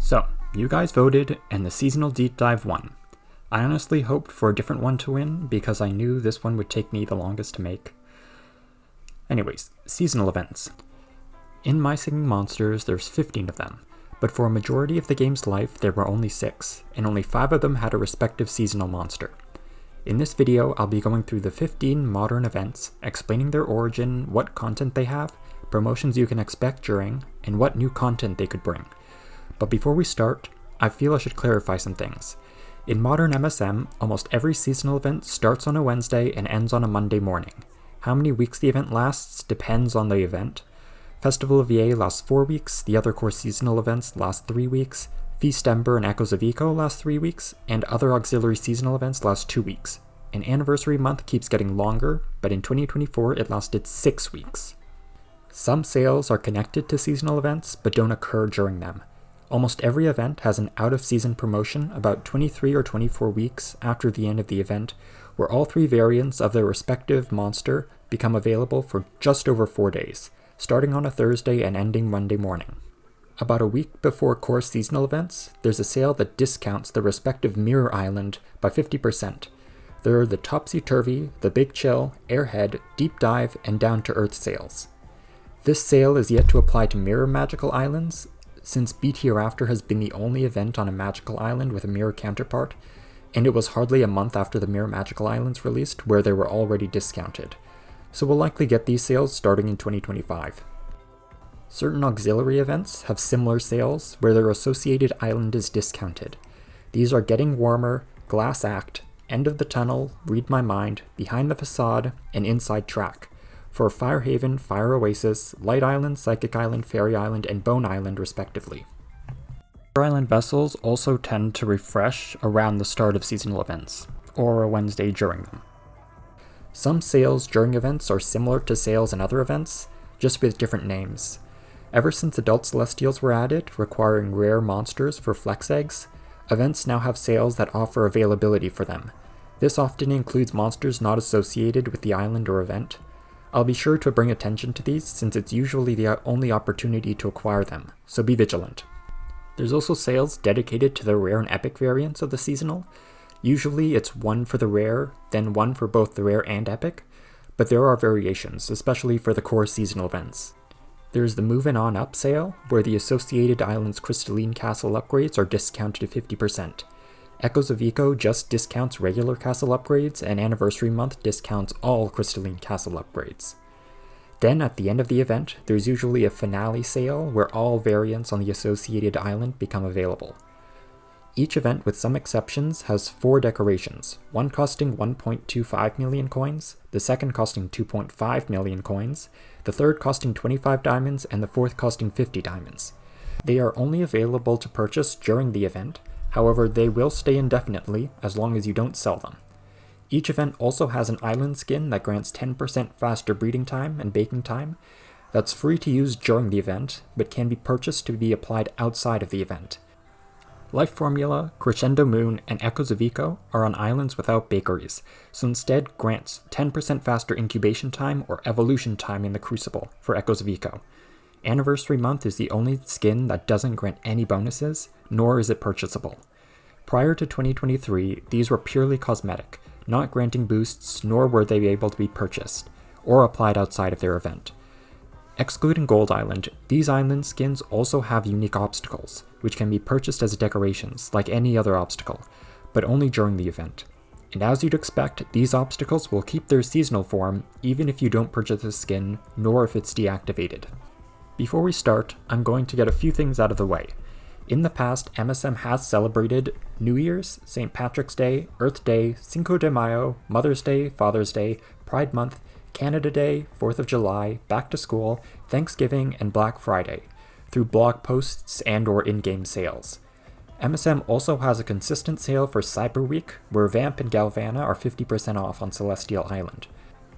So, you guys voted, and the seasonal deep dive won. I honestly hoped for a different one to win, because I knew this one would take me the longest to make. Anyways, seasonal events. In My Singing Monsters, there's 15 of them, but for a majority of the game's life, there were only 6, and only 5 of them had a respective seasonal monster. In this video, I'll be going through the 15 modern events, explaining their origin, what content they have, promotions you can expect during, and what new content they could bring. But before we start, I feel I should clarify some things. In modern MSM, almost every seasonal event starts on a Wednesday and ends on a Monday morning. How many weeks the event lasts depends on the event. Festival of EA lasts 4 weeks, the other core seasonal events last 3 weeks, Feast Ember and Echoes of Eco last 3 weeks, and other auxiliary seasonal events last 2 weeks. An anniversary month keeps getting longer, but in 2024 it lasted 6 weeks. Some sales are connected to seasonal events, but don't occur during them. Almost every event has an out-of-season promotion about 23 or 24 weeks after the end of the event, where all 3 variants of their respective monster become available for just over 4 days, starting on a Thursday and ending Monday morning. About a week before core seasonal events, there's a sale that discounts the respective Mirror Island by 50%. There are the Topsy-Turvy, the Big Chill, Airhead, Deep Dive, and Down to Earth sales. This sale is yet to apply to Mirror Magical Islands, since Hereafter has been the only event on a magical island with a mirror counterpart, and it was hardly a month after the Mirror Magical Islands released where they were already discounted. So we'll likely get these sales starting in 2025. Certain auxiliary events have similar sales where their associated island is discounted. These are Getting Warmer, Glass Act, End of the Tunnel, Read My Mind, Behind the Facade, and Inside Track, for Firehaven, Fire Oasis, Light Island, Psychic Island, Fairy Island, and Bone Island respectively. Fire Island vessels also tend to refresh around the start of seasonal events, or a Wednesday during them. Some sales during events are similar to sales in other events, just with different names. Ever since Adult Celestials were added, requiring rare monsters for flex eggs, events now have sales that offer availability for them. This often includes monsters not associated with the island or event. I'll be sure to bring attention to these since it's usually the only opportunity to acquire them, so be vigilant. There's also sales dedicated to the rare and epic variants of the seasonal. Usually it's one for the rare, then one for both the rare and epic, but there are variations, especially for the core seasonal events. There's the Movin' On Up sale, where the associated island's crystalline castle upgrades are discounted to 50%. Echoes of Eco just discounts regular castle upgrades, and Anniversary Month discounts all crystalline castle upgrades. Then, at the end of the event, there's usually a finale sale where all variants on the associated island become available. Each event, with some exceptions, has 4 decorations, one costing 1.25 million coins, the second costing 2.5 million coins, the third costing 25 diamonds, and the fourth costing 50 diamonds. They are only available to purchase during the event. However, they will stay indefinitely as long as you don't sell them. Each event also has an island skin that grants 10% faster breeding time and baking time. That's free to use during the event, but can be purchased to be applied outside of the event. Life Formula, Crescendo Moon, and Echoes of Eco are on islands without bakeries, so instead grants 10% faster incubation time or evolution time in the Crucible for Echoes of Eco. Anniversary Month is the only skin that doesn't grant any bonuses, nor is it purchasable. Prior to 2023, these were purely cosmetic, not granting boosts, nor were they able to be purchased, or applied outside of their event. Excluding Gold Island, these island skins also have unique obstacles, which can be purchased as decorations, like any other obstacle, but only during the event. And as you'd expect, these obstacles will keep their seasonal form even if you don't purchase the skin, nor if it's deactivated. Before we start, I'm going to get a few things out of the way. In the past, MSM has celebrated New Year's, St. Patrick's Day, Earth Day, Cinco de Mayo, Mother's Day, Father's Day, Pride Month, Canada Day, 4th of July, Back to School, Thanksgiving, and Black Friday, through blog posts and/or in-game sales. MSM also has a consistent sale for Cyber Week, where Vamp and Galvana are 50% off on Celestial Island.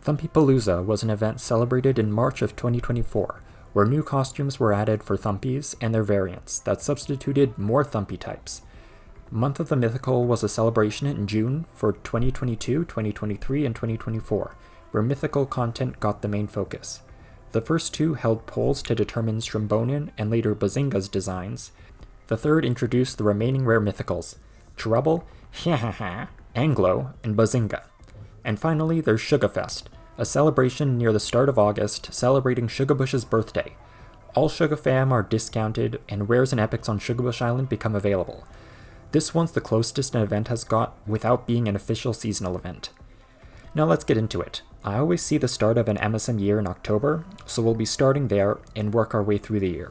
Thumpy-Palooza was an event celebrated in March of 2024, where new costumes were added for Thumpies and their variants that substituted more Thumpy types. Month of the Mythical was a celebration in June for 2022, 2023, and 2024, where mythical content got the main focus. The first 2 held polls to determine Strimbonin and later Bazinga's designs. The third introduced the remaining rare mythicals, Trouble, Anglo, and Bazinga. And finally, there's Sugafest, a celebration near the start of August celebrating Sugarbush's birthday. All Sugafam are discounted, and rares and epics on Sugarbush Island become available. This one's the closest an event has got without being an official seasonal event. Now let's get into it. I always see the start of an MSM year in October, so we'll be starting there and work our way through the year.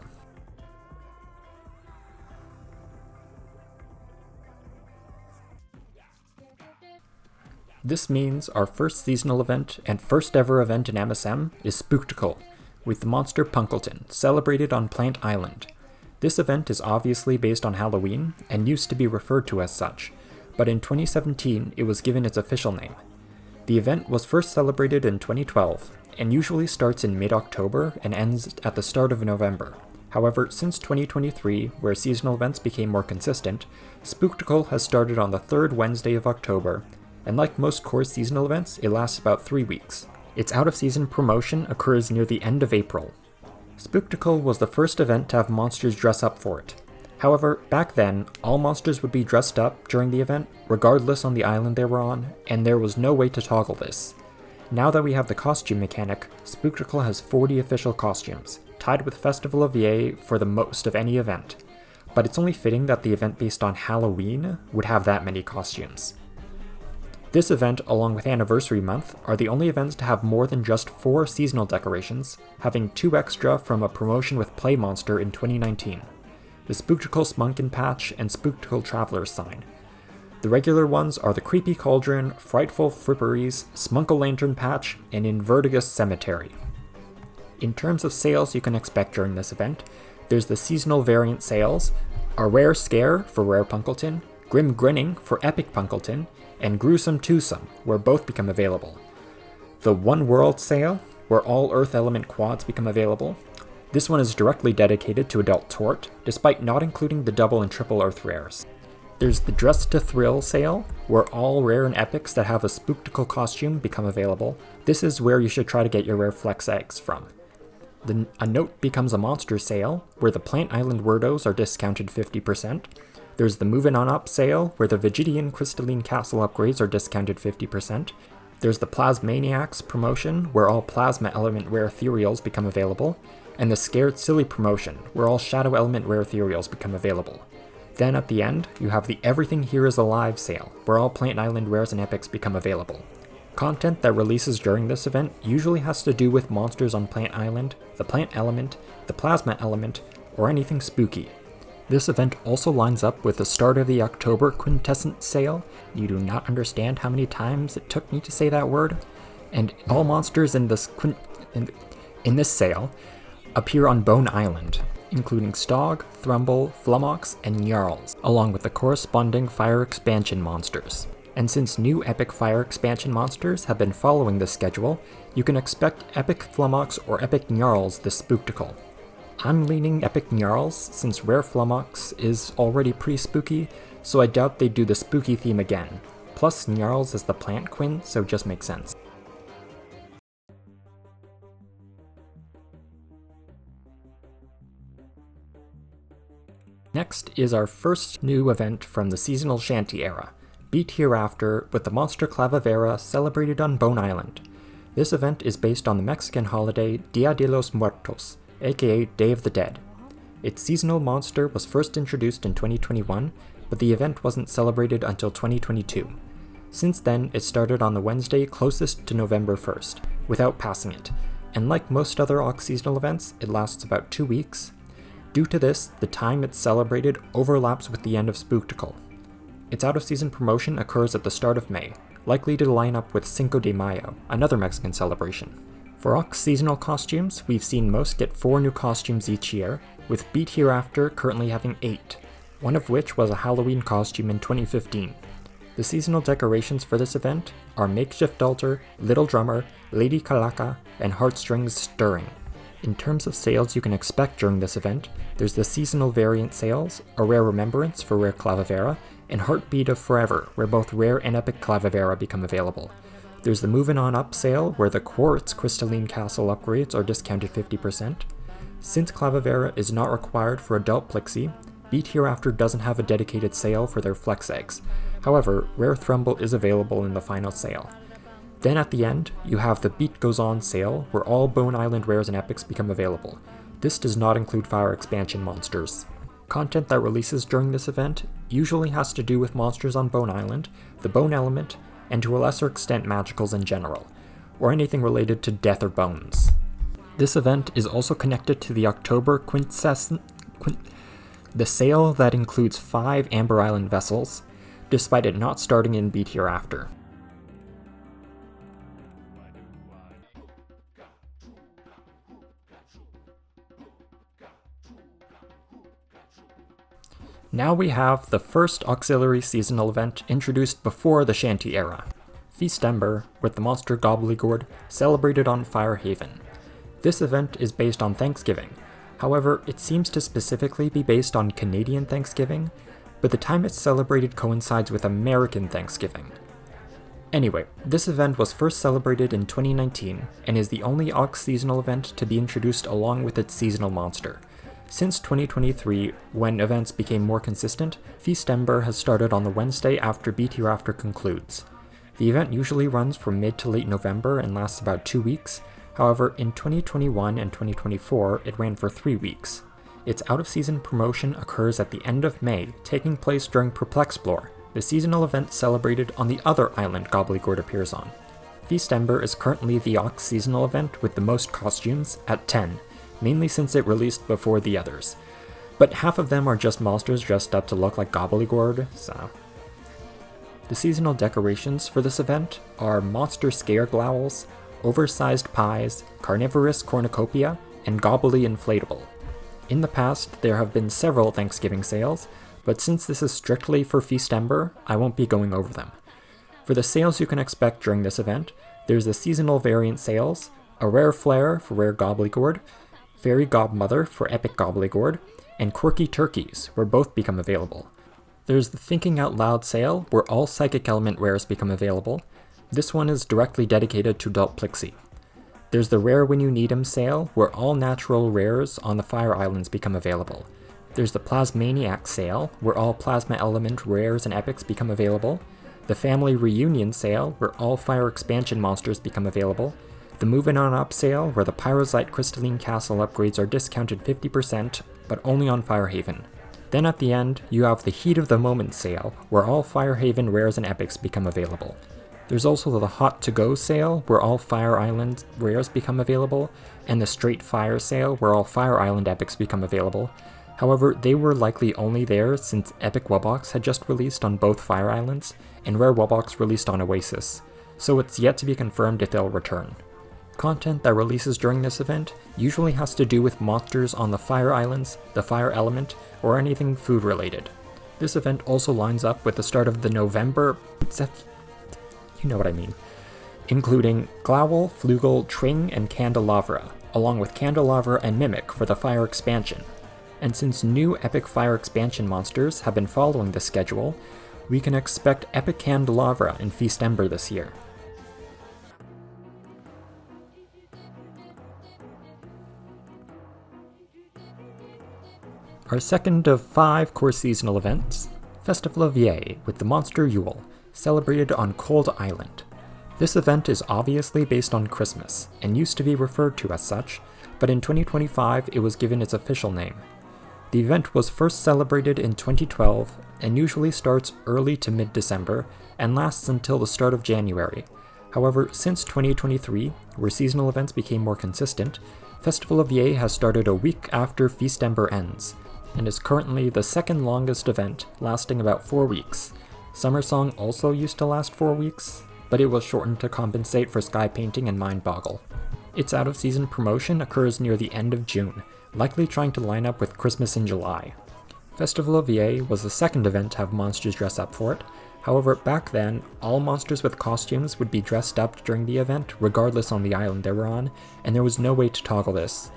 This means our first seasonal event and first ever event in MSM is Spooktacle, with the monster Punkleton, celebrated on Plant Island. This event is obviously based on Halloween, and used to be referred to as such, but in 2017 it was given its official name. The event was first celebrated in 2012, and usually starts in mid-October and ends at the start of November. However, since 2023, where seasonal events became more consistent, Spooktacle has started on the third Wednesday of October, and like most core seasonal events, it lasts about 3 weeks. Its out-of-season promotion occurs near the end of April. Spooktacle was the first event to have monsters dress up for it. However, back then, all monsters would be dressed up during the event, regardless on the island they were on, and there was no way to toggle this. Now that we have the costume mechanic, Spooktacle has 40 official costumes, tied with Festival of VA for the most of any event. But it's only fitting that the event based on Halloween would have that many costumes. This event, along with Anniversary Month, are the only events to have more than just 4 seasonal decorations, having 2 extra from a promotion with Play Monster in 2019. The Spooktacle Smunkin Patch and Spooktacle Traveler's Sign. The regular ones are the Creepy Cauldron, Frightful Fripperies, Smunkle Lantern Patch, and Invertigus Cemetery. In terms of sales you can expect during this event, there's the seasonal variant sales, a Rare Scare for Rare Punkleton, Grim Grinning for Epic Punkleton, and Gruesome Twosome, where both become available. The One World sale, where all Earth Element quads become available. This one is directly dedicated to Adult Tort, despite not including the double and triple Earth rares. There's the Dress to Thrill sale, where all rare and epics that have a Spooktacle costume become available. This is where you should try to get your rare flex eggs from. A Note Becomes a Monster sale, where the Plant Island Wordos are discounted 50%. There's the Movin' On Up sale, where the Vegidian Crystalline Castle upgrades are discounted 50%. There's the Plasmaniacs promotion, where all Plasma Element Rare Ethereals become available. And the Scared Silly promotion, where all Shadow Element Rare Ethereals become available. Then at the end, you have the Everything Here Is Alive sale, where all Plant Island Rares and Epics become available. Content that releases during this event usually has to do with monsters on Plant Island, the Plant Element, the Plasma Element, or anything spooky. This event also lines up with the start of the October Quintessence sale. You do not understand how many times it took me to say that word. And all monsters in this sale appear on Bone Island, including Stog, Thrumble, Flummox, and Jarls, along with the corresponding Fire Expansion monsters. And since new Epic Fire Expansion monsters have been following this schedule, you can expect Epic Flummox or Epic Jarls this Spooktacle. I'm leaning Epic Jarls since Rare Flummox is already pretty spooky, so I doubt they'd do the spooky theme again. Plus, Jarls is the plant Quinn, so it just makes sense. Next is our first new event from the seasonal shanty era, Beat Hereafter with the monster Clavavera celebrated on Bone Island. This event is based on the Mexican holiday Dia de los Muertos, aka Day of the Dead. Its seasonal monster was first introduced in 2021, but the event wasn't celebrated until 2022. Since then, it started on the Wednesday closest to November 1st, without passing it, and like most other Ox seasonal events, it lasts about 2 weeks. Due to this, the time it's celebrated overlaps with the end of Spooktacle. Its out-of-season promotion occurs at the start of May, likely to line up with Cinco de Mayo, another Mexican celebration. For Ox seasonal costumes, we've seen most get 4 new costumes each year, with Beat Hereafter currently having 8, one of which was a Halloween costume in 2015. The seasonal decorations for this event are Makeshift Altar, Little Drummer, Lady Calaca, and Heartstrings Stirring. In terms of sales you can expect during this event, there's the seasonal variant sales, a Rare Remembrance for Rare Clavavera, and Heartbeat of Forever, where both Rare and Epic Clavavera become available. There's the Movin' On Up sale, where the Quartz Crystalline Castle upgrades are discounted 50%. Since Clavavera is not required for Adult Plixie, Beat Hereafter doesn't have a dedicated sale for their flex eggs. However, Rare Thrumble is available in the final sale. Then at the end, you have the Beat Goes On sale, where all Bone Island rares and epics become available. This does not include fire expansion monsters. Content that releases during this event usually has to do with monsters on Bone Island, the Bone Element, and to a lesser extent magicals in general, or anything related to death or bones. This event is also connected to the October the sale that includes 5 Amber Island vessels, despite it not starting in Beat Hereafter. Now we have the first auxiliary seasonal event introduced before the Shanty era, Feast Ember, with the monster Gobbledygourd, celebrated on Firehaven. This event is based on Thanksgiving. However, it seems to specifically be based on Canadian Thanksgiving, but the time it's celebrated coincides with American Thanksgiving. Anyway, this event was first celebrated in 2019 and is the only Aux seasonal event to be introduced along with its seasonal monster. Since 2023, when events became more consistent, Feast Ember has started on the Wednesday after Beat Hereafter concludes. The event usually runs from mid to late November and lasts about 2 weeks. However, in 2021 and 2024, it ran for 3 weeks. Its out-of-season promotion occurs at the end of May, taking place during Perplexplore, the seasonal event celebrated on the other island Gobbledygourd appears on. Feast Ember is currently the Aux seasonal event with the most costumes, at 10, mainly since it released before the others. But half of them are just monsters dressed up to look like Gobbledygourd, so... The seasonal decorations for this event are monster scare glowels, oversized pies, carnivorous cornucopia, and gobbly inflatable. In the past, there have been several Thanksgiving sales, but since this is strictly for Feast Ember, I won't be going over them. For the sales you can expect during this event, there's the seasonal variant sales, a rare flare for rare Gobbledygourd, Fairy Godmother for epic Gobbledygourd, and Quirky Turkeys, where both become available. There's the Thinking Out Loud sale, where all Psychic Element rares become available. This one is directly dedicated to Adult Plixie. There's the Rare When You Need 'em sale, where all natural rares on the Fire Islands become available. There's the Plasmaniac sale, where all Plasma Element rares and epics become available. The Family Reunion sale, where all Fire Expansion monsters become available. The Movin' On Up sale, where the Pyrosite Crystalline Castle upgrades are discounted 50%, but only on Firehaven. Then at the end, you have the Heat of the Moment sale, where all Firehaven rares and epics become available. There's also the Hot To Go sale, where all Fire Island rares become available, and the Straight Fire sale, where all Fire Island epics become available. However, they were likely only there since Epic Wubbox had just released on both Fire Islands, and Rare Wubbox released on Oasis, so it's yet to be confirmed if they'll return. Content that releases during this event usually has to do with monsters on the Fire Islands, the Fire Element, or anything food related. This event also lines up with the start of the November... you know what I mean. Including Glowl, Flugel, Tring, and Candelabra, along with Candelabra and Mimic for the Fire Expansion. And since new Epic Fire Expansion monsters have been following this schedule, we can expect Epic Candelabra in Feast Ember this year. Our second of 5 core seasonal events, Festival of Yay with the monster Yule, celebrated on Cold Island. This event is obviously based on Christmas, and used to be referred to as such, but in 2025 it was given its official name. The event was first celebrated in 2012, and usually starts early to mid-December, and lasts until the start of January. However, since 2023, where seasonal events became more consistent, Festival of Yay has started a week after Feast Ember ends, and is currently the second longest event, lasting about 4 weeks. Summersong also used to last 4 weeks, but it was shortened to compensate for sky painting and Mindboggle. Its out-of-season promotion occurs near the end of June, likely trying to line up with Christmas in July. Festival of Yay was the second event to have monsters dress up for it. However, back then, all monsters with costumes would be dressed up during the event, regardless on the island they were on, and there was no way to toggle this.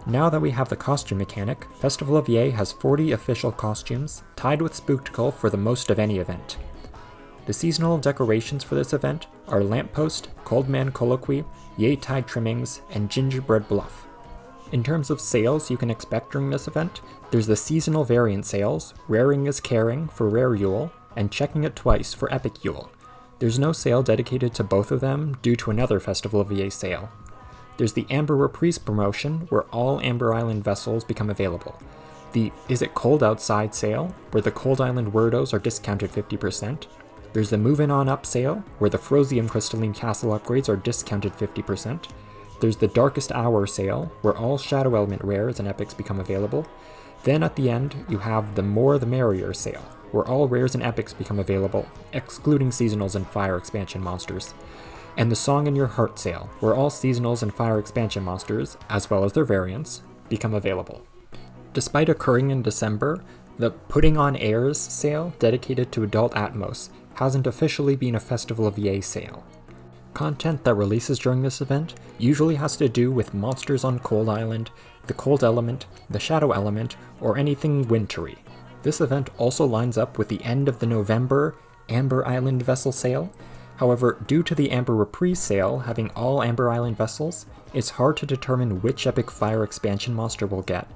Now that we have the costume mechanic, Festival of Yay has 40 official costumes, tied with Spooktacle for the most of any event. The seasonal decorations for this event are Lamppost, Cold Man Colloquy, Yay Tide Trimmings, and Gingerbread Bluff. In terms of sales you can expect during this event, there's the seasonal variant sales, Raring is Caring for Rare Yule, and Checking It Twice for Epic Yule. There's no sale dedicated to both of them due to another Festival of EA sale. There's the Amber Reprise promotion, where all Amber Island vessels become available. The Is It Cold Outside sale, where the Cold Island Wordos are discounted 50%. There's the Movin' On Up sale, where the Frosium Crystalline Castle upgrades are discounted 50%. There's the Darkest Hour sale, where all Shadow Element rares and epics become available. Then at the end, you have the More the Merrier sale, where all rares and epics become available, excluding seasonals and fire expansion monsters. And the Song in Your Heart sale, where all seasonals and fire expansion monsters, as well as their variants, become available. Despite occurring in December, the Putting on Airs sale dedicated to Adult Atmos hasn't officially been a Festival of EA sale. Content that releases during this event usually has to do with monsters on Cold Island, the Cold Element, the Shadow Element, or anything wintry. This event also lines up with the end of the November Amber Island vessel sale. However, due to the Amber Reprise sale having all Amber Island vessels, it's hard to determine which epic fire expansion monster we'll get.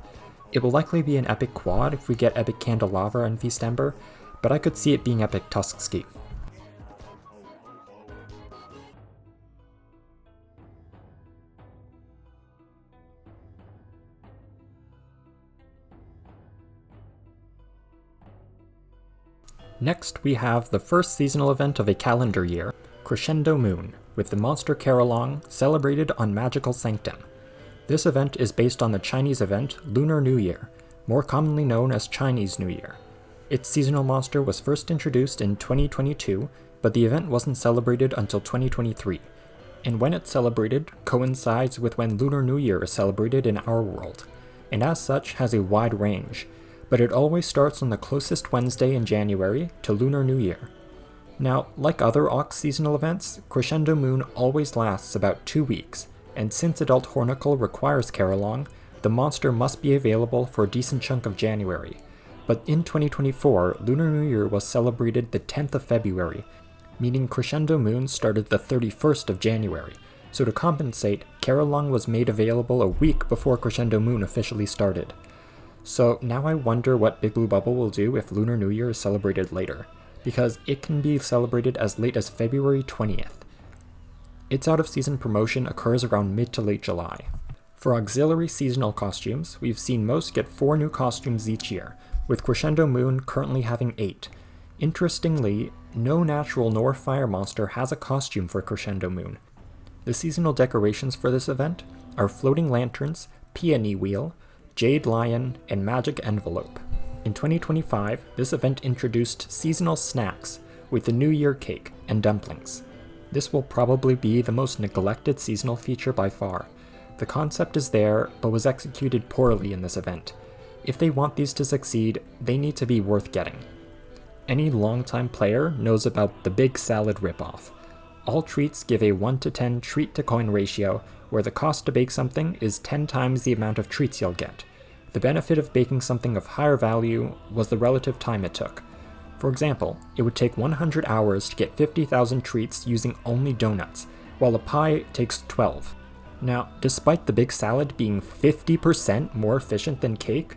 It will likely be an epic quad if we get epic Candelabra and Feast Ember, but I could see it being epic Tuskski. Next, we have the first seasonal event of a calendar year, Crescendo Moon, with the Monster Caralong celebrated on Magical Sanctum. This event is based on the Chinese event Lunar New Year, more commonly known as Chinese New Year. Its seasonal monster was first introduced in 2022, but the event wasn't celebrated until 2023, and when it's celebrated coincides with when Lunar New Year is celebrated in our world, and as such has a wide range, but it always starts on the closest Wednesday in January to Lunar New Year. Now, like other Ox seasonal events, Crescendo Moon always lasts about 2 weeks, and since Adult Hornicle requires Caralong, the monster must be available for a decent chunk of January. But in 2024, Lunar New Year was celebrated the 10th of February, meaning Crescendo Moon started the 31st of January, so to compensate, Caralong was made available a week before Crescendo Moon officially started. So now I wonder what Big Blue Bubble will do if Lunar New Year is celebrated later, because it can be celebrated as late as February 20th. Its out-of-season promotion occurs around mid to late July. For auxiliary seasonal costumes, we've seen most get 4 new costumes each year, with Crescendo Moon currently having 8. Interestingly, no natural nor fire monster has a costume for Crescendo Moon. The seasonal decorations for this event are Floating Lanterns, Peony Wheel, Jade Lion, and Magic Envelope. In 2025, this event introduced seasonal snacks with the New Year cake and dumplings. This will probably be the most neglected seasonal feature by far. The concept is there, but was executed poorly in this event. If they want these to succeed, they need to be worth getting. Any longtime player knows about the Big Salad ripoff. All treats give a 1 to 10 treat to coin ratio, where the cost to bake something is 10 times the amount of treats you'll get. The benefit of baking something of higher value was the relative time it took. For example, it would take 100 hours to get 50,000 treats using only donuts, while a pie takes 12. Now, despite the Big Salad being 50% more efficient than cake,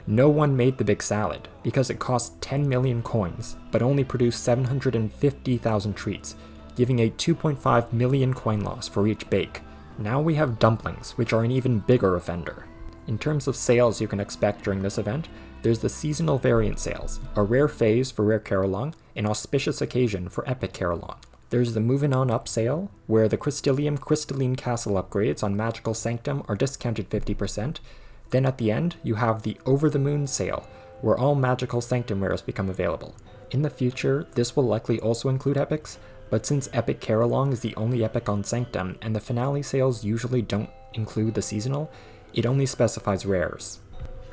no one made the Big Salad, because it cost 10 million coins, but only produced 750,000 treats, giving a 2.5 million coin loss for each bake. Now we have dumplings, which are an even bigger offender. In terms of sales you can expect during this event, there's the seasonal variant sales, a rare phase for rare Caralong, an auspicious occasion for epic Caralong. There's the Movin' On Up sale, where the Crystallium Crystalline Castle upgrades on Magical Sanctum are discounted 50%. Then at the end, you have the Over the Moon sale, where all Magical Sanctum rares become available. In the future, this will likely also include epics, but since Epic Caralong is the only epic on Sanctum, and the finale sales usually don't include the seasonal, it only specifies rares.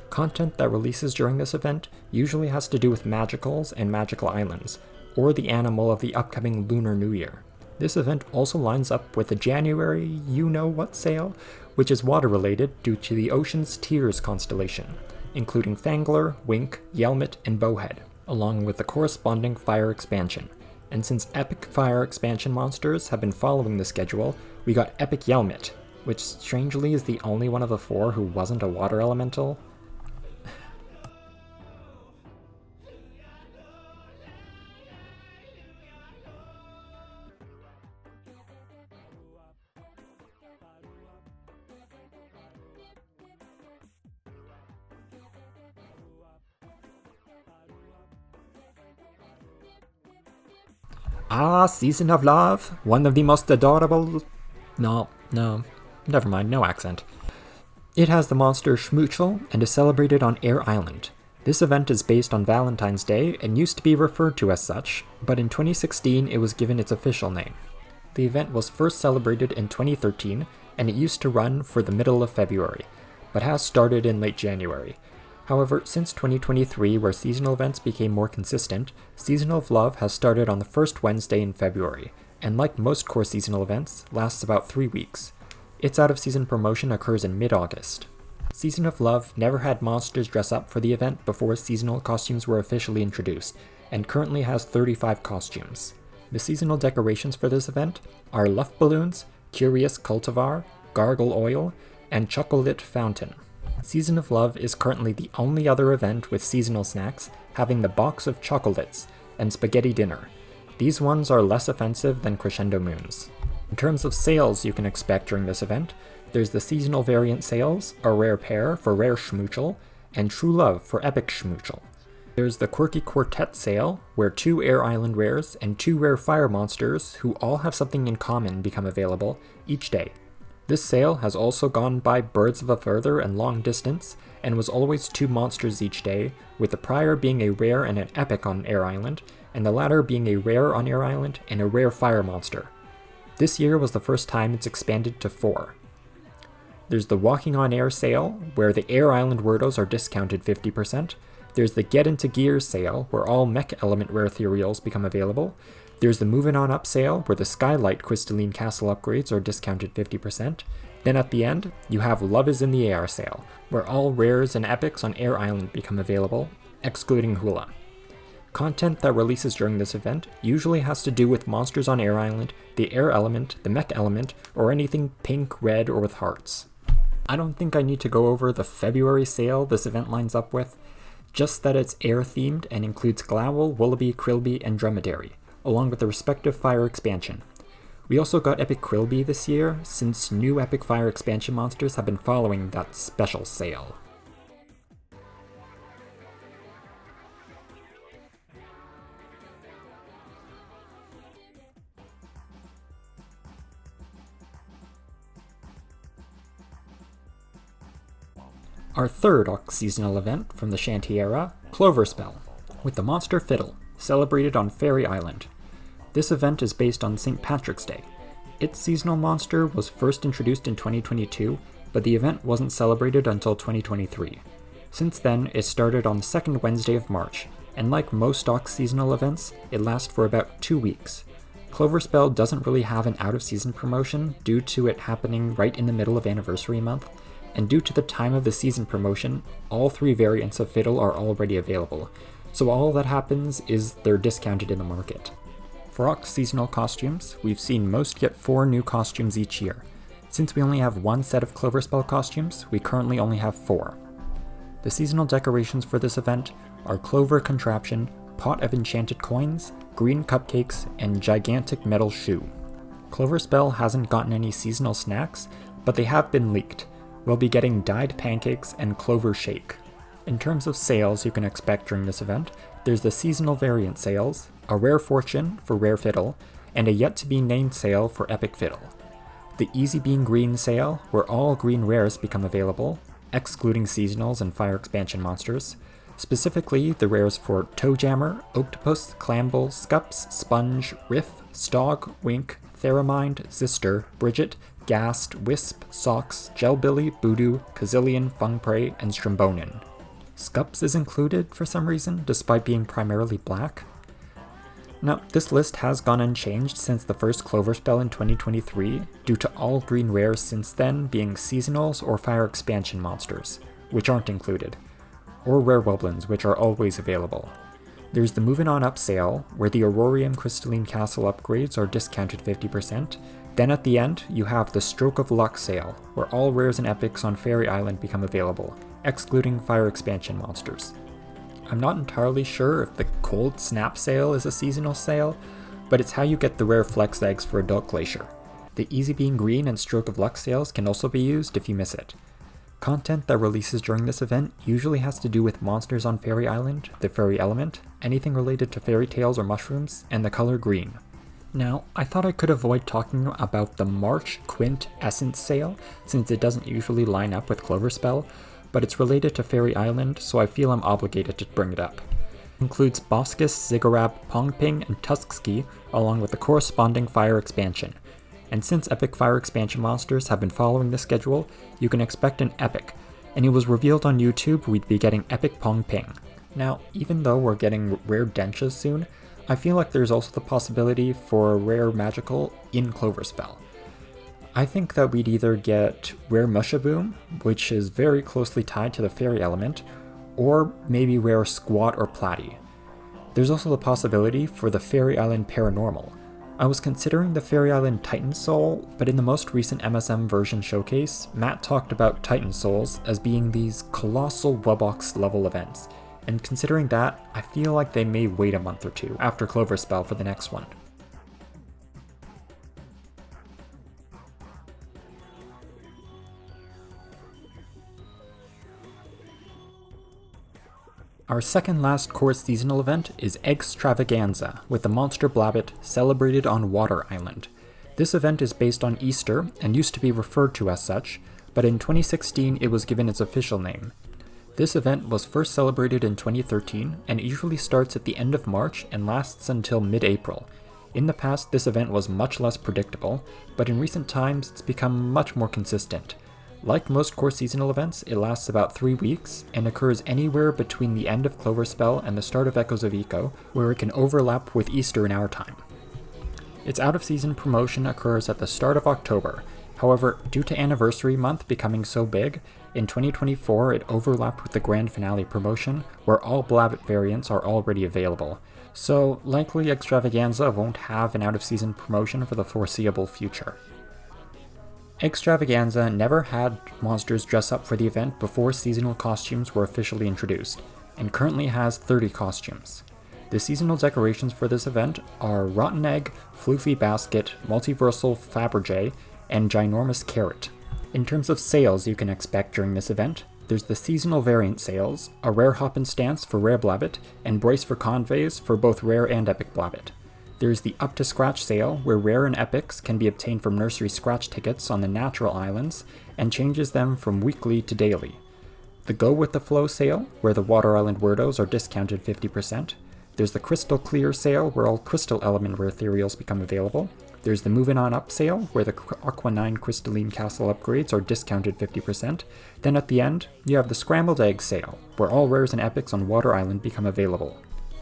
Content that releases during this event usually has to do with magicals and magical islands, or the animal of the upcoming Lunar New Year. This event also lines up with the January you-know-what sale, which is water-related due to the Ocean's Tears constellation, including Fangler, Wink, Yelmet, and Bowhead, along with the corresponding fire expansion. And since epic fire expansion monsters have been following the schedule, we got Epic Yelmet, which strangely is the only one of the 4 who wasn't a water elemental. Ah, Season of Love, one of the most adorable... No, never mind, no accent. It has the monster Schmoochel and is celebrated on Air Island. This event is based on Valentine's Day and used to be referred to as such, but in 2016 it was given its official name. The event was first celebrated in 2013, and it used to run for the middle of February, but has started in late January. However, since 2023, where seasonal events became more consistent, Season of Love has started on the first Wednesday in February, and like most core seasonal events, lasts about 3 weeks. Its out-of-season promotion occurs in mid-August. Season of Love never had monsters dress up for the event before seasonal costumes were officially introduced, and currently has 35 costumes. The seasonal decorations for this event are Luff Balloons, Curious Cultivar, Gargle Oil, and Chocolate Fountain. Season of Love is currently the only other event with seasonal snacks having the box of chocolates and spaghetti dinner. These ones are less offensive than Crescendo Moons. In terms of sales you can expect during this event, there's the seasonal variant sales, a rare pair for Rare Schmoochel, and True Love for Epic Schmoochel. There's the Quirky Quartet sale, where 2 Air Island rares and 2 rare fire monsters who all have something in common become available each day. This sale has also gone by Birds of a Further and Long Distance, and was always 2 monsters each day, with the prior being a rare and an epic on Air Island, and the latter being a rare on Air Island and a rare fire monster. This year was the first time it's expanded to 4. There's the Walking on Air sale, where the Air Island Wordos are discounted 50%. There's the Get Into Gear sale, where all mech element rare ethereals become available. There's the Moving On Up sale, where the Skylight Crystalline Castle upgrades are discounted 50%. Then at the end, you have Love is in the Air sale, where all rares and epics on Air Island become available, excluding Hula. Content that releases during this event usually has to do with monsters on Air Island, the Air Element, the Mech Element, or anything pink, red, or with hearts. I don't think I need to go over the February sale this event lines up with, just that it's air-themed and includes Glowl, Wollaby, Krillby, and Dromedary, along with the respective fire expansion. We also got Epic Krillby this year, since new Epic Fire expansion monsters have been following that special sale. Our third seasonal event from the Shanty era, Cloverspell, with the monster Fiddle, celebrated on Fairy Island. This event is based on St. Patrick's Day. Its seasonal monster was first introduced in 2022, but the event wasn't celebrated until 2023. Since then, it started on the second Wednesday of March, and like most Ox seasonal events, it lasts for about 2 weeks. Cloverspell doesn't really have an out-of-season promotion due to it happening right in the middle of Anniversary Month, and due to the time of the season promotion, all 3 variants of Fiddle are already available, so all that happens is they're discounted in the market. For Ox seasonal costumes, we've seen most get 4 new costumes each year. Since we only have 1 set of Cloverspell costumes, we currently only have 4. The seasonal decorations for this event are Clover Contraption, Pot of Enchanted Coins, Green Cupcakes, and Gigantic Metal Shoe. Cloverspell hasn't gotten any seasonal snacks, but they have been leaked. We'll be getting Dyed Pancakes and Clover Shake. In terms of sales you can expect during this event, there's the seasonal variant sales, a Rare Fortune for Rare Fiddle, and a yet-to-be-named sale for Epic Fiddle. The Easy Bean Green sale, where all green rares become available, excluding seasonals and fire expansion monsters, specifically the rares for Toejammer, Octopus, Clamble, Scups, Sponge, Riff, Stog, Wink, Theramind, Zister, Bridget, Gast, Wisp, Socks, Gelbilly, Voodoo, Kazillion, Fungprey, and Strombonin. Scups is included for some reason, despite being primarily black. Now, this list has gone unchanged since the first Cloverspell in 2023, due to all green rares since then being seasonals or fire expansion monsters, which aren't included, or rare Woblins, which are always available. There's the Moving On Up sale, where the Aurorium Crystalline Castle upgrades are discounted 50%, Then at the end, you have the Stroke of Luck sale, where all rares and epics on Fairy Island become available, excluding Fire Expansion monsters. I'm not entirely sure if the Cold Snap sale is a seasonal sale, but it's how you get the rare Flex eggs for Adult Glacier. The Easy Bean Green and Stroke of Luck sales can also be used if you miss it. Content that releases during this event usually has to do with monsters on Fairy Island, the fairy element, anything related to fairy tales or mushrooms, and the color green. Now, I thought I could avoid talking about the March Quint Essence sale, since it doesn't usually line up with Cloverspell, but it's related to Fairy Island, so I feel I'm obligated to bring it up. It includes Boskus, Ziggurat, Pongping, and Tuskski, along with the corresponding Fire Expansion. And since Epic Fire Expansion monsters have been following this schedule, you can expect an Epic, and it was revealed on YouTube we'd be getting Epic Pongping. Now, even though we're getting rare Denshas soon, I feel like there's also the possibility for a rare magical in Cloverspell. I think that we'd either get rare Mushaboom, which is very closely tied to the fairy element, or maybe rare Squat or Platy. There's also the possibility for the Fairy Island Paranormal. I was considering the Fairy Island Titan Soul, but in the most recent MSM version showcase, Matt talked about Titan Souls as being these colossal Wubbox level events. And considering that, I feel like they may wait a month or two after Cloverspell for the next one. Our second last core seasonal event is Eggstravaganza, with the monster Blabbit celebrated on Water Island. This event is based on Easter and used to be referred to as such, but in 2016 it was given its official name. This event was first celebrated in 2013 and usually starts at the end of March and lasts until mid-April. In the past, this event was much less predictable, but in recent times it's become much more consistent. Like most core seasonal events, it lasts about 3 weeks and occurs anywhere between the end of Cloverspell and the start of Echoes of Eco, where it can overlap with Easter in our time. Its out-of-season promotion occurs at the start of October. However, due to Anniversary Month becoming so big, in 2024 it overlapped with the Grand Finale promotion, where all Blabbit variants are already available. So likely Eggstravaganza won't have an out-of-season promotion for the foreseeable future. Eggstravaganza never had monsters dress up for the event before seasonal costumes were officially introduced, and currently has 30 costumes. The seasonal decorations for this event are Rotten Egg, Floofy Basket, Multiversal Fabergé, and Ginormous Carrot. In terms of sales you can expect during this event, there's the seasonal variant sales, a rare Hop and Stance for rare Blabbit, and Brace for Conveys for both rare and epic Blabbit. There's the Up to Scratch sale, where rare and epics can be obtained from nursery scratch tickets on the natural islands, and changes them from weekly to daily. The Go With The Flow sale, where the Water Island Wordos are discounted 50%. There's the Crystal Clear sale, where all crystal element rare ethereals become available. There's the Moving On Up sale, where the Aqua 9 Crystalline Castle upgrades are discounted 50%. Then at the end, you have the Scrambled Egg sale, where all rares and epics on Water Island become available.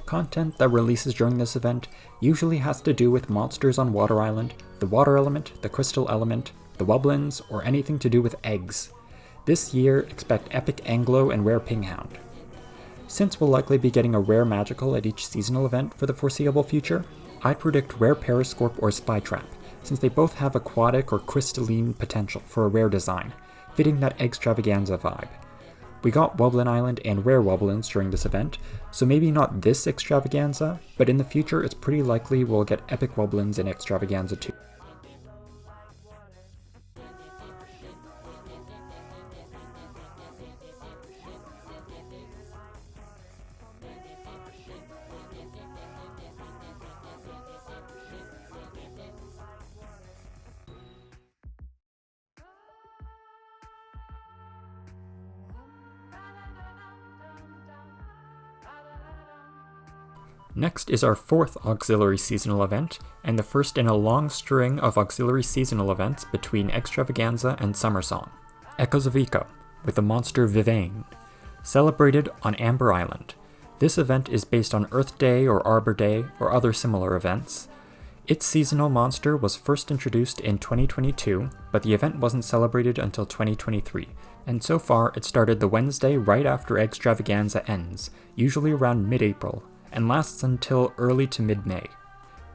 Content that releases during this event usually has to do with monsters on Water Island, the Water Element, the Crystal Element, the Wublins, or anything to do with eggs. This year, expect Epic Anglo and Rare Pinghound. Since we'll likely be getting a rare magical at each seasonal event for the foreseeable future, I'd predict rare Periscorp or Spytrap, since they both have aquatic or crystalline potential for a rare design, fitting that Eggstravaganza vibe. We got Wublin Island and rare Wublins during this event, so maybe not this Extravaganza, but in the future it's pretty likely we'll get epic Wublins in Extravaganza too. Next is our fourth auxiliary seasonal event, and the first in a long string of auxiliary seasonal events between Extravaganza and Summersong. Echoes of Eco, with the monster Vivain, celebrated on Amber Island. This event is based on Earth Day or Arbor Day or other similar events. Its seasonal monster was first introduced in 2022, but the event wasn't celebrated until 2023, and so far it started the Wednesday right after Extravaganza ends, usually around mid-April, and lasts until early to mid-May.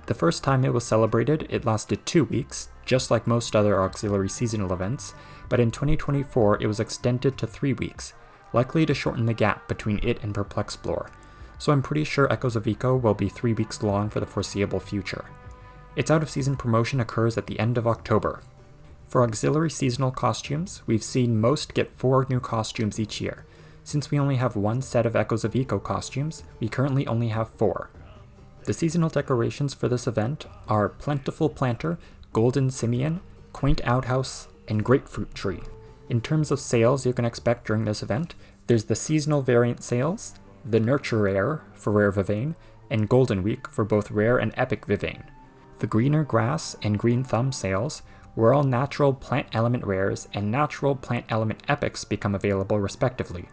The first time it was celebrated, it lasted 2 weeks, just like most other auxiliary seasonal events, but in 2024 it was extended to 3 weeks, likely to shorten the gap between it and Perplexplore, so I'm pretty sure Echoes of Eco will be 3 weeks long for the foreseeable future. Its out-of-season promotion occurs at the end of October. For auxiliary seasonal costumes, we've seen most get 4 new costumes each year. Since we only have 1 set of Echoes of Eco costumes, we currently only have 4. The seasonal decorations for this event are Plentiful Planter, Golden Simian, Quaint Outhouse, and Grapefruit Tree. In terms of sales you can expect during this event, there's the seasonal variant sales, the Nurture Rare for Rare Vivane, and Golden Week for both Rare and Epic Vivane. The Greener Grass and Green Thumb sales, where all natural plant element rares and natural plant element epics become available respectively.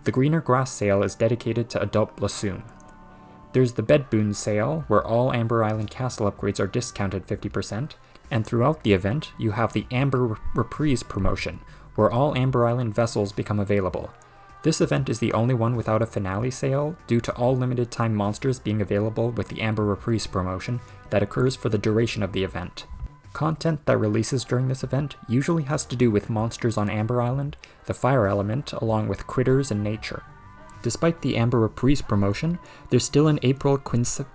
The Greener Grass sale is dedicated to Adult Blossom. There's the Bed Boon sale, where all Amber Island Castle upgrades are discounted 50%, and throughout the event, you have the Amber Reprise promotion, where all Amber Island vessels become available. This event is the only one without a finale sale, due to all limited time monsters being available with the Amber Reprise promotion that occurs for the duration of the event. Content that releases during this event usually has to do with monsters on Amber Island, the fire element, along with critters and nature. Despite the Amber Reprise promotion, there's still an April Quintessent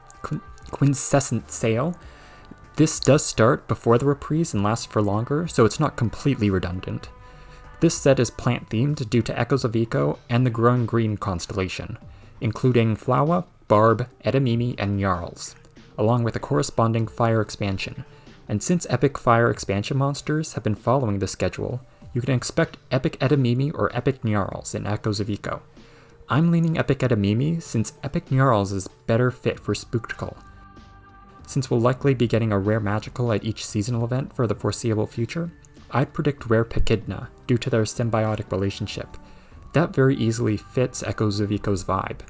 sale. This does start before the Reprise and lasts for longer, so it's not completely redundant. This set is plant themed due to Echoes of Eco and the Growing Green constellation, including Flawa, Barb, Edamimi, and Jarls, along with a corresponding fire expansion. And since Epic Fire expansion monsters have been following this schedule, you can expect Epic Edamimi or Epic Jarls in Echoes of Eco. I'm leaning Epic Edamimi since Epic Jarls is better fit for Spooktacle. Since we'll likely be getting a rare magical at each seasonal event for the foreseeable future, I'd predict rare Pechidna due to their symbiotic relationship. That very easily fits Echoes of Eco's vibe.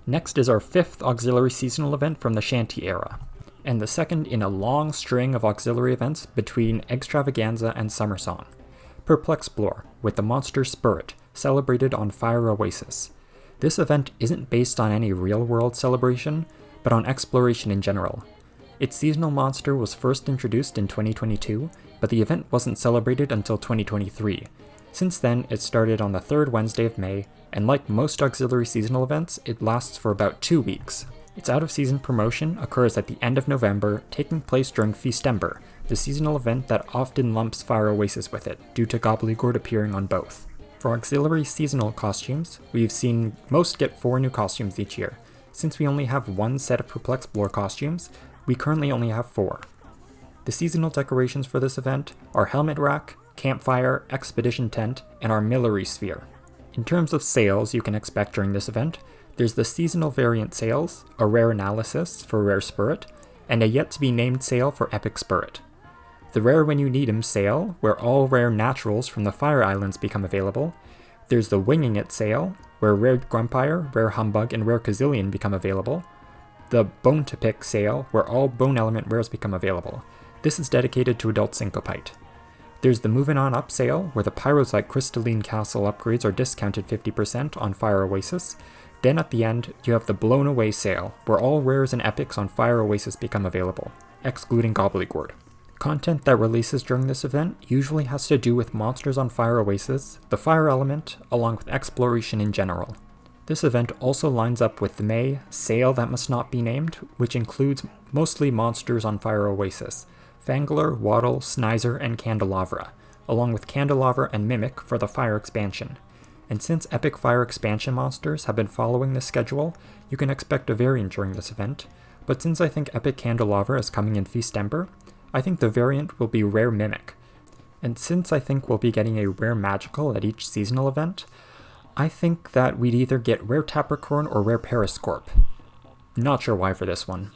Next is our 5th auxiliary seasonal event from the Shanty era, and the second in a long string of auxiliary events between Eggstravaganza and Summersong. Perplexplore, with the monster Spirit, celebrated on Fire Oasis. This event isn't based on any real-world celebration, but on exploration in general. Its seasonal monster was first introduced in 2022, but the event wasn't celebrated until 2023. Since then, it started on the 3rd Wednesday of May, and like most auxiliary seasonal events, it lasts for about 2 weeks. Its out-of-season promotion occurs at the end of November, taking place during Feastember, the seasonal event that often lumps Fire Oasis with it, due to Gobbledygook appearing on both. For auxiliary seasonal costumes, we've seen most get 4 new costumes each year. Since we only have 1 set of Perplexplore costumes, we currently only have 4. The seasonal decorations for this event are Helmet Rack, Campfire, Expedition Tent, and Armillary Sphere. In terms of sales you can expect during this event, there's the seasonal variant sales, a rare analysis for Rare Spirit, and a yet-to-be-named sale for Epic Spirit. The Rare When You Need 'Em sale, where all rare naturals from the Fire Islands become available. There's the Winging It sale, where Rare Grumpire, Rare Humbug, and Rare Kazillion become available. The Bone to Pick sale, where all Bone Element rares become available. This is dedicated to Adult Syncopite. There's the Moving On Up sale, where the Pyrosite Crystalline Castle upgrades are discounted 50% on Fire Oasis. Then at the end, you have the Blown Away sale, where all rares and epics on Fire Oasis become available, excluding Gobbledygook. Content that releases during this event usually has to do with monsters on Fire Oasis, the Fire Element, along with exploration in general. This event also lines up with the May Sale That Must Not Be Named, which includes mostly monsters on Fire Oasis. Fangler, Waddle, Snizer, and Candelabra, along with Candelabra and Mimic for the Fire expansion. And since Epic Fire expansion monsters have been following this schedule, you can expect a variant during this event, but since I think Epic Candelabra is coming in Feastember, I think the variant will be Rare Mimic. And since I think we'll be getting a Rare Magical at each seasonal event, I think that we'd either get Rare Capricorn or Rare Periscorp. Not sure why for this one.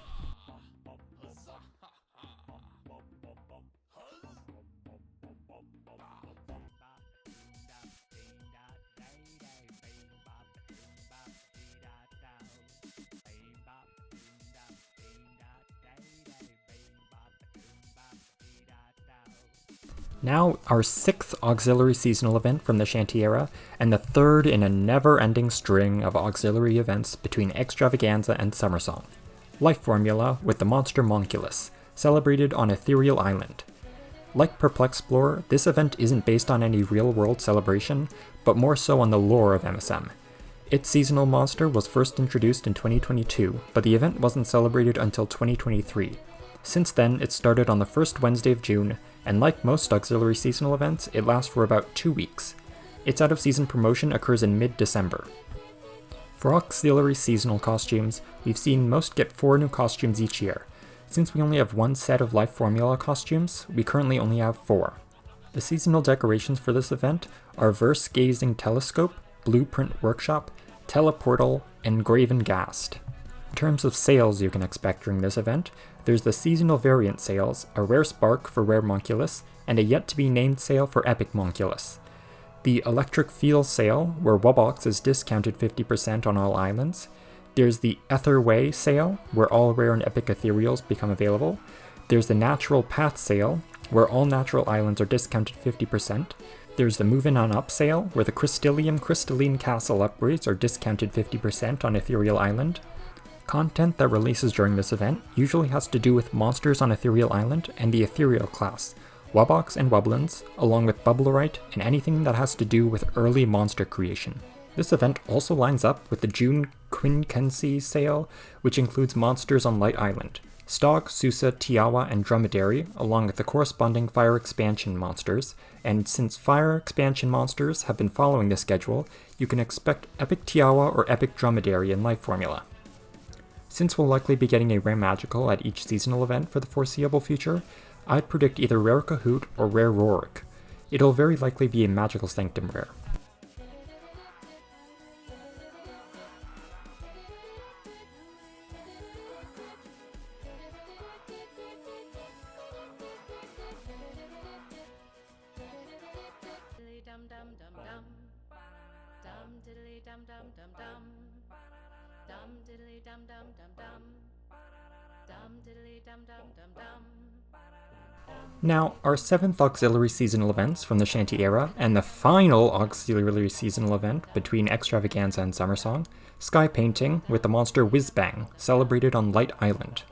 Now, our 6th auxiliary seasonal event from the Shanty era, and the 3rd in a never-ending string of auxiliary events between Eggstravaganza and Summersong. Life Formula with the monster Monculus, celebrated on Ethereal Island. Like Perplexplore, this event isn't based on any real-world celebration, but more so on the lore of MSM. Its seasonal monster was first introduced in 2022, but the event wasn't celebrated until 2023. Since then, it started on the first Wednesday of June, and like most auxiliary seasonal events, it lasts for about 2 weeks. Its out-of-season promotion occurs in mid-December. For auxiliary seasonal costumes, we've seen most get 4 new costumes each year. Since we only have 1 set of Life Formula costumes, we currently only have 4. The seasonal decorations for this event are Verse-Gazing Telescope, Blueprint Workshop, Teleportal, and Graven Ghast. In terms of sales you can expect during this event, there's the seasonal variant sales, a rare spark for rare Monculus, and a yet-to-be-named sale for epic Monculus. The Electric Feel sale, where Wubbox is discounted 50% on all islands. There's the Ether Way sale, where all rare and epic ethereals become available. There's the Natural Path sale, where all natural islands are discounted 50%. There's the Movin' On Up sale, where the Crystalline Castle upgrades are discounted 50% on Ethereal Island. Content that releases during this event usually has to do with monsters on Ethereal Island and the Ethereal class, Wubbox and Wubblins, along with Bubblerite and anything that has to do with early monster creation. This event also lines up with the June Quinkensi sale, which includes monsters on Light Island, Stog, Susa, Tiawa, and Dromedary, along with the corresponding Fire Expansion monsters, and since Fire Expansion monsters have been following this schedule, you can expect Epic Tiawa or Epic Dromedary in Life Formula. Since we'll likely be getting a rare magical at each seasonal event for the foreseeable future, I'd predict either rare Kahoot or rare Rorik. It'll very likely be a Magical Sanctum rare. Now, our 7th auxiliary seasonal events from the Shanty era, and the final auxiliary seasonal event between Eggstravaganza and Summersong, Sky Painting with the monster Whizbang, celebrated on Light Island.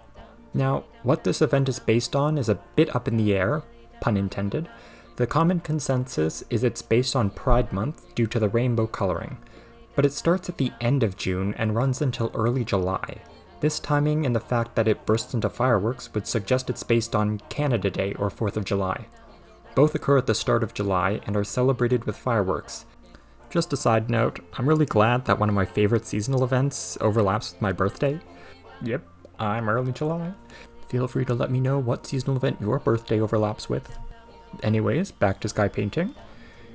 Now, what this event is based on is a bit up in the air, pun intended. The common consensus is it's based on Pride Month due to the rainbow coloring, but it starts at the end of June and runs until early July. This timing and the fact that it bursts into fireworks would suggest it's based on Canada Day or 4th of July. Both occur at the start of July and are celebrated with fireworks. Just a side note, I'm really glad that one of my favorite seasonal events overlaps with my birthday. Yep, I'm early July. Feel free to let me know what seasonal event your birthday overlaps with. Anyways, back to Sky Painting.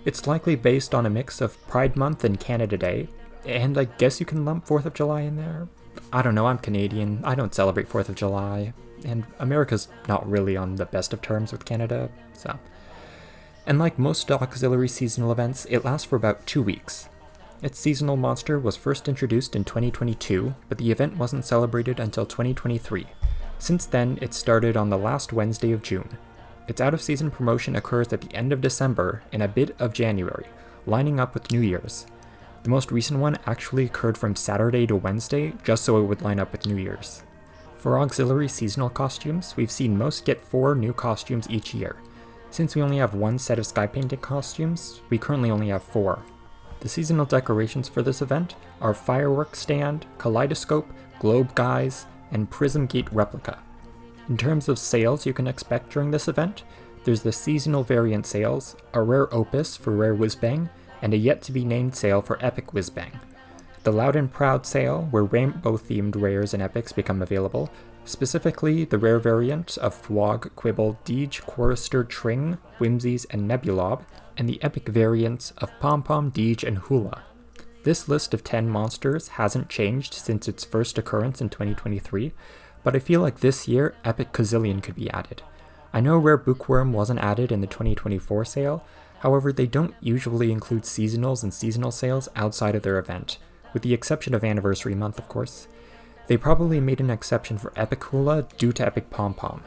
It's likely based on a mix of Pride Month and Canada Day, and I guess you can lump 4th of July in there. I don't know, I'm Canadian, I don't celebrate 4th of July, and America's not really on the best of terms with Canada, so. And like most auxiliary seasonal events, it lasts for about 2 weeks. Its seasonal monster was first introduced in 2022, but the event wasn't celebrated until 2023. Since then, it started on the last Wednesday of June. Its out-of-season promotion occurs at the end of December and a bit of January, lining up with New Year's. The most recent one actually occurred from Saturday to Wednesday, just so it would line up with New Year's. For auxiliary seasonal costumes, we've seen most get 4 new costumes each year. Since we only have 1 set of Sky Painting costumes, we currently only have 4. The seasonal decorations for this event are Fireworks Stand, Kaleidoscope, Globe Guys, and Prism Gate Replica. In terms of sales you can expect during this event, there's the seasonal variant sales, a rare opus for rare Whizbang, and a yet-to-be-named sale for Epic Whizbang. The Loud and Proud sale, where rainbow-themed rares and epics become available, specifically the rare variant of Thwog, Quibble, Deej, Chorister, Tring, Whimsies, and Nebulob, and the epic variants of Pom Pom, Deej, and Hula. This list of 10 monsters hasn't changed since its first occurrence in 2023, but I feel like this year Epic Gazillion could be added. I know Rare Bookworm wasn't added in the 2024 sale, however they don't usually include seasonals and seasonal sales outside of their event, with the exception of Anniversary Month of course. They probably made an exception for Epic Hula due to Epic Pom Pom.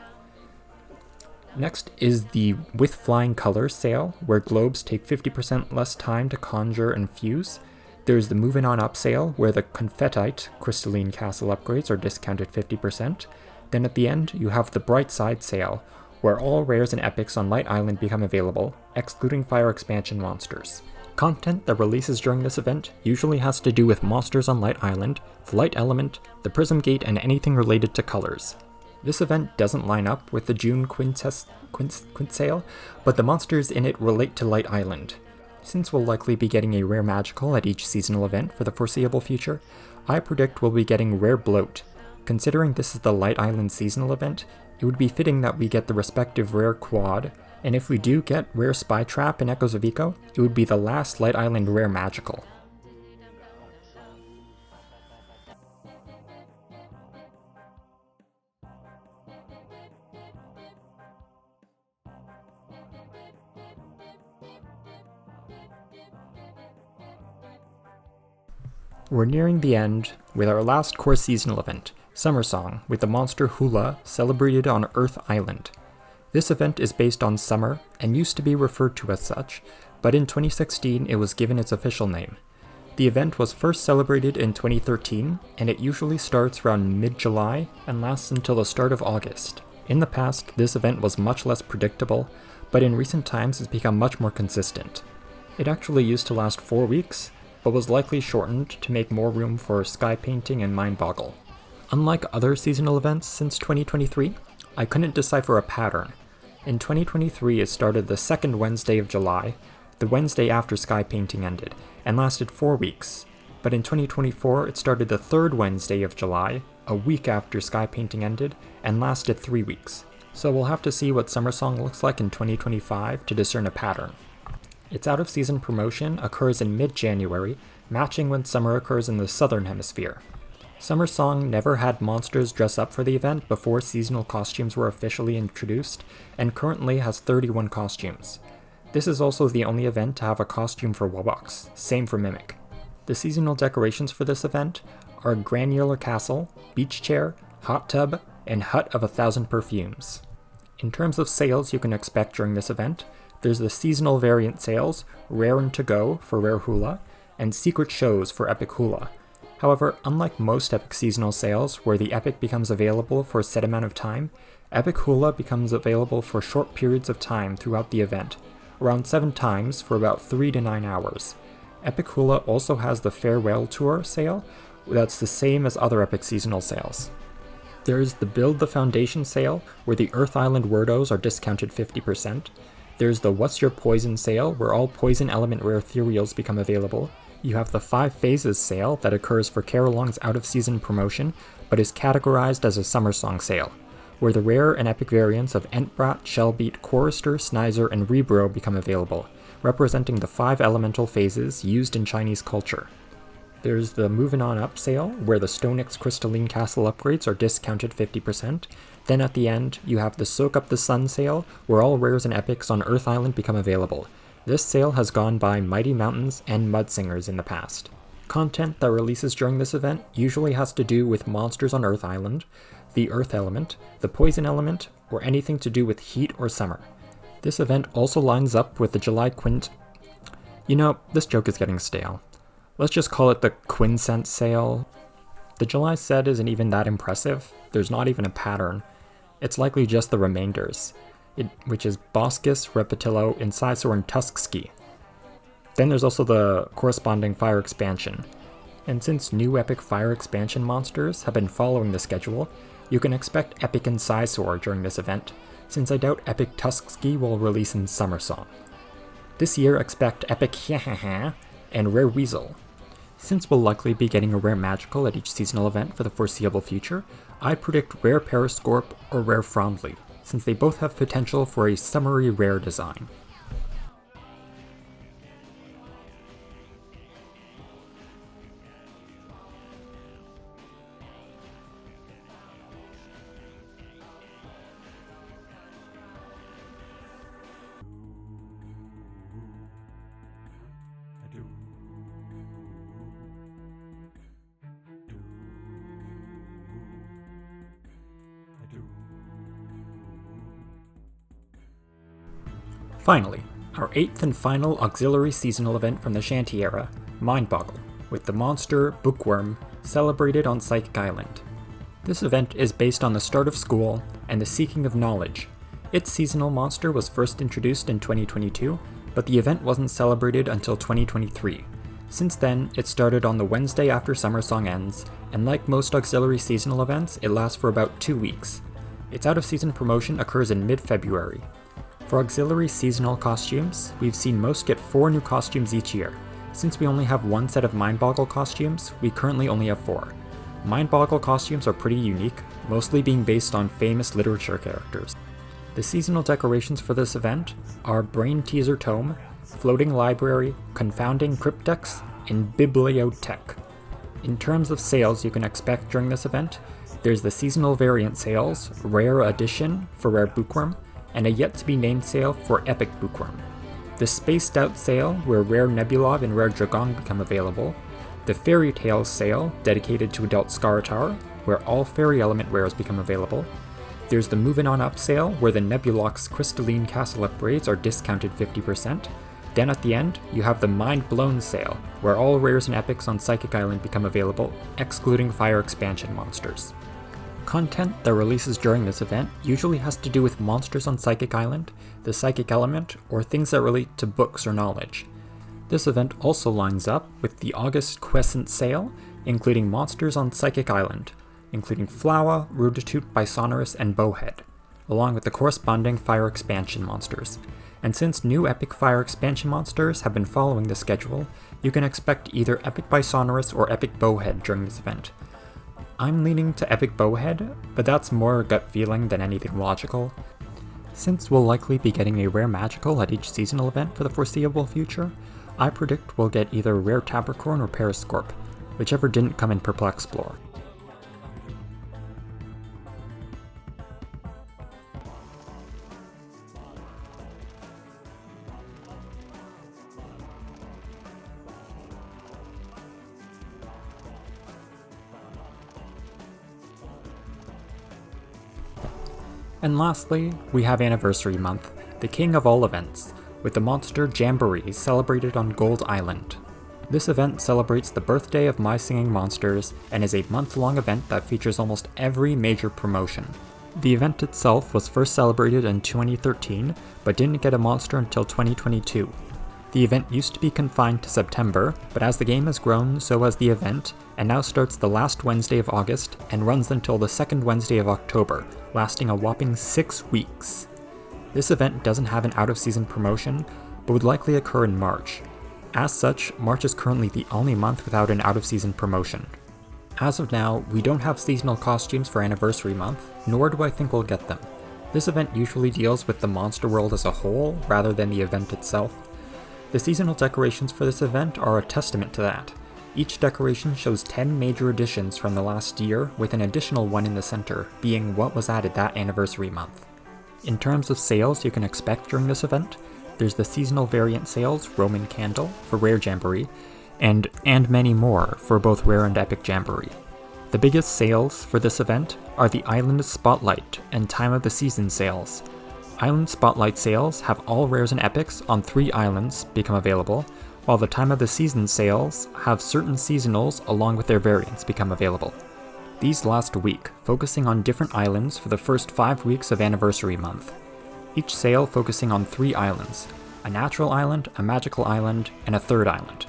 Next is the With Flying Colors sale, where globes take 50% less time to conjure and fuse. There's the Moving On Up sale, where the Confettite crystalline castle upgrades are discounted 50%. Then at the end, you have the Bright Side sale, where all rares and epics on Light Island become available, excluding fire expansion monsters. Content that releases during this event usually has to do with monsters on Light Island, the Light Element, the Prism Gate, and anything related to colors. This event doesn't line up with the June Quint sale, but the monsters in it relate to Light Island. Since we'll likely be getting a rare magical at each seasonal event for the foreseeable future, I predict we'll be getting rare bloat. Considering this is the Light Island seasonal event, it would be fitting that we get the respective rare quad, and if we do get rare Spy Trap and Echoes of Eco, it would be the last Light Island rare magical. We're nearing the end with our last core seasonal event, Summersong, with the monster Hula celebrated on Earth Island. This event is based on summer and used to be referred to as such, but in 2016 it was given its official name. The event was first celebrated in 2013, and it usually starts around mid-July and lasts until the start of August. In the past, this event was much less predictable, but in recent times it's become much more consistent. It actually used to last 4 weeks, but was likely shortened to make more room for sky painting and Mindboggle. Unlike other seasonal events since 2023, I couldn't decipher a pattern. In 2023 it started the second Wednesday of July, the Wednesday after sky painting ended, and lasted 4 weeks. But in 2024 it started the third Wednesday of July, a week after sky painting ended, and lasted 3 weeks. So we'll have to see what Summersong looks like in 2025 to discern a pattern. Its out-of-season promotion occurs in mid-January, matching when summer occurs in the southern hemisphere. Summersong never had monsters dress up for the event before seasonal costumes were officially introduced, and currently has 31 costumes. This is also the only event to have a costume for Wobox, same for Mimic. The seasonal decorations for this event are Granular Castle, Beach Chair, Hot Tub, and Hut of 1,000 Perfumes. In terms of sales you can expect during this event, there's the seasonal variant sales, Rare and To Go for Rare Hula, and Secret Shows for Epic Hula. However, unlike most Epic seasonal sales, where the Epic becomes available for a set amount of time, Epic Hula becomes available for short periods of time throughout the event, around 7 times for about 3 to 9 hours. Epic Hula also has the Farewell Tour sale, that's the same as other Epic seasonal sales. There's the Build the Foundation sale, where the Earth Island Wordos are discounted 50%. There's the What's Your Poison sale, where all poison element rare ethereals become available. You have the 5 Phases sale that occurs for Carolong's out-of-season promotion, but is categorized as a Summersong sale, where the rare and epic variants of Entbrat, Shellbeat, Chorister, Snizer, and Rebro become available, representing the 5 elemental phases used in Chinese culture. There's the Moving On Up sale, where the StoneX Crystalline Castle upgrades are discounted 50%. Then at the end, you have the Soak Up the Sun sale, where all rares and epics on Earth Island become available. This sale has gone by Mighty Mountains and Mudsingers in the past. Content that releases during this event usually has to do with monsters on Earth Island, the Earth Element, the Poison Element, or anything to do with heat or summer. This event also lines up with the July Quint... You know, this joke is getting stale. Let's just call it the Quincent sale. The July set isn't even that impressive. There's not even a pattern. It's likely just the remainders, which is Boscus, Repetillo, Incisor, and Tuskski. Then there's also the corresponding fire expansion. And since new epic fire expansion monsters have been following the schedule, you can expect epic Incisor during this event, since I doubt epic Tuskski will release in Summersong. This year expect epic Hiahaha and rare Weasel. Since we'll likely be getting a rare magical at each seasonal event for the foreseeable future, I predict rare Periscorp or rare Frondly, since they both have potential for a summery rare design. Finally, our 8th and final auxiliary seasonal event from the Shanty era, Mindboggle, with the monster, Bookworm, celebrated on Psychic Island. This event is based on the start of school and the seeking of knowledge. Its seasonal monster was first introduced in 2022, but the event wasn't celebrated until 2023. Since then, it started on the Wednesday after Summersong ends, and like most auxiliary seasonal events, it lasts for about 2 weeks. Its out-of-season promotion occurs in mid-February. For auxiliary seasonal costumes, we've seen most get 4 new costumes each year. Since we only have 1 set of Mindboggle costumes, we currently only have 4. Mindboggle costumes are pretty unique, mostly being based on famous literature characters. The seasonal decorations for this event are Brain Teaser Tome, Floating Library, Confounding Cryptex, and Bibliothèque. In terms of sales you can expect during this event, there's the seasonal variant sales, Rare Edition for Rare Bookworm, and a yet-to-be-named sale for Epic Bookworm. The Spaced Out sale, where Rare Nebulov and Rare Dragong become available. The Fairy Tales sale, dedicated to Adult Scaritar, where all Fairy Element rares become available. There's the Movin' On Up sale, where the Nebulox Crystalline Castle upgrades are discounted 50%. Then at the end, you have the Mind Blown sale, where all rares and epics on Psychic Island become available, excluding Fire Expansion monsters. Content that releases during this event usually has to do with monsters on Psychic Island, the Psychic Element, or things that relate to books or knowledge. This event also lines up with the August Quiescent sale, including monsters on Psychic Island, including Flower, Ruditute, Bisonorous, and Bowhead, along with the corresponding Fire Expansion monsters. And since new Epic Fire Expansion monsters have been following the schedule, you can expect either Epic Bisonorous or Epic Bowhead during this event. I'm leaning to Epic Bowhead, but that's more gut feeling than anything logical. Since we'll likely be getting a rare magical at each seasonal event for the foreseeable future, I predict we'll get either Rare Tabricorn or Periscorp, whichever didn't come in Perplexplore. And lastly, we have Anniversary Month, the king of all events, with the monster Jamboree celebrated on Gold Island. This event celebrates the birthday of My Singing Monsters and is a month-long event that features almost every major promotion. The event itself was first celebrated in 2013, but didn't get a monster until 2022. The event used to be confined to September, but as the game has grown, so has the event, and now starts the last Wednesday of August and runs until the second Wednesday of October, lasting a whopping 6 weeks. This event doesn't have an out-of-season promotion, but would likely occur in March. As such, March is currently the only month without an out-of-season promotion. As of now, we don't have seasonal costumes for Anniversary Month, nor do I think we'll get them. This event usually deals with the monster world as a whole, rather than the event itself. The seasonal decorations for this event are a testament to that. Each decoration shows 10 major additions from the last year, with an additional one in the center, being what was added that Anniversary Month. In terms of sales you can expect during this event, there's the seasonal variant sales Roman Candle for Rare Jamboree, and many more for both Rare and Epic Jamboree. The biggest sales for this event are the Island Spotlight and Time of the Season sales. Island Spotlight sales have all rares and epics on 3 islands become available, while the Time of the Season sales have certain seasonals along with their variants become available. These last a week, focusing on different islands for the first 5 weeks of Anniversary Month. Each sale focusing on 3 islands, a natural island, a magical island, and a third island.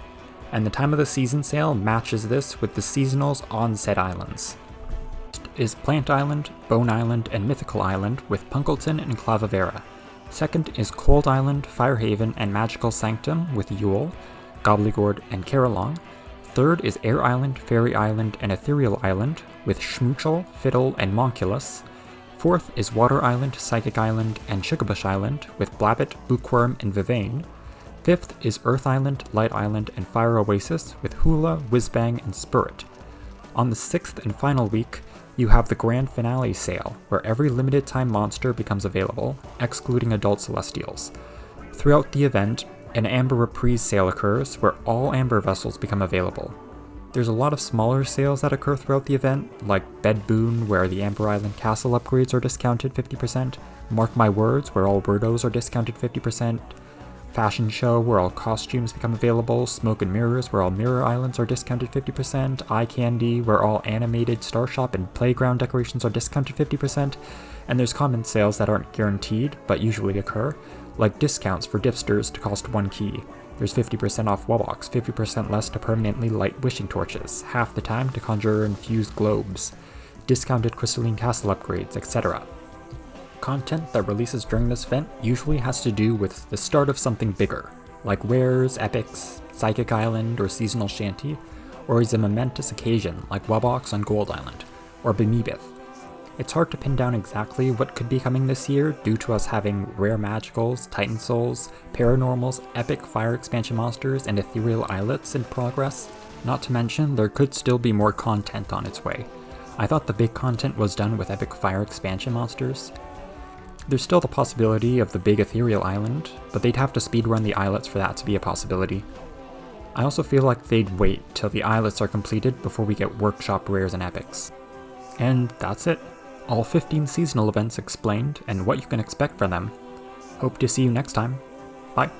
And the Time of the Season sale matches this with the seasonals on said islands. Is Plant Island, Bone Island, and Mythical Island with Punkleton and Clavavera. Second is Cold Island, Firehaven, and Magical Sanctum with Yule, Gobbligord, and Caralong. Third is Air Island, Fairy Island, and Ethereal Island with Schmoochel, Fiddle, and Monculus. Fourth is Water Island, Psychic Island, and Sugarbush Island with Blabbit, Bookworm, and Vivane. Fifth is Earth Island, Light Island, and Fire Oasis with Hula, Whizbang, and Spirit. On the 6th and final week, you have the Grand Finale sale, where every limited time monster becomes available, excluding Adult Celestials. Throughout the event, an Amber Reprise sale occurs, where all Amber vessels become available. There's a lot of smaller sales that occur throughout the event, like Bed Boon, where the Amber Island Castle upgrades are discounted 50%, Mark My Words, where all wordos are discounted 50%. Fashion Show, where all costumes become available. Smoke and Mirrors, where all mirror islands are discounted 50%. Eye Candy, where all animated Star Shop and playground decorations are discounted 50%. And there's common sales that aren't guaranteed, but usually occur, like discounts for dipsters to cost 1 key. There's 50% off Wobbox, 50% less to permanently light wishing torches, half the time to conjure infused globes, discounted crystalline castle upgrades, etc. Content that releases during this event usually has to do with the start of something bigger, like rares, epics, Psychic Island, or Seasonal Shanty, or is a momentous occasion like Wobbox on Gold Island, or Bemebith. It's hard to pin down exactly what could be coming this year due to us having rare magicals, Titan Souls, paranormals, epic fire expansion monsters, and ethereal islets in progress. Not to mention, there could still be more content on its way. I thought the big content was done with epic fire expansion monsters. There's still the possibility of the big ethereal island, but they'd have to speedrun the islets for that to be a possibility. I also feel like they'd wait till the islets are completed before we get workshop rares and epics. And that's it. All 15 seasonal events explained and what you can expect from them. Hope to see you next time. Bye.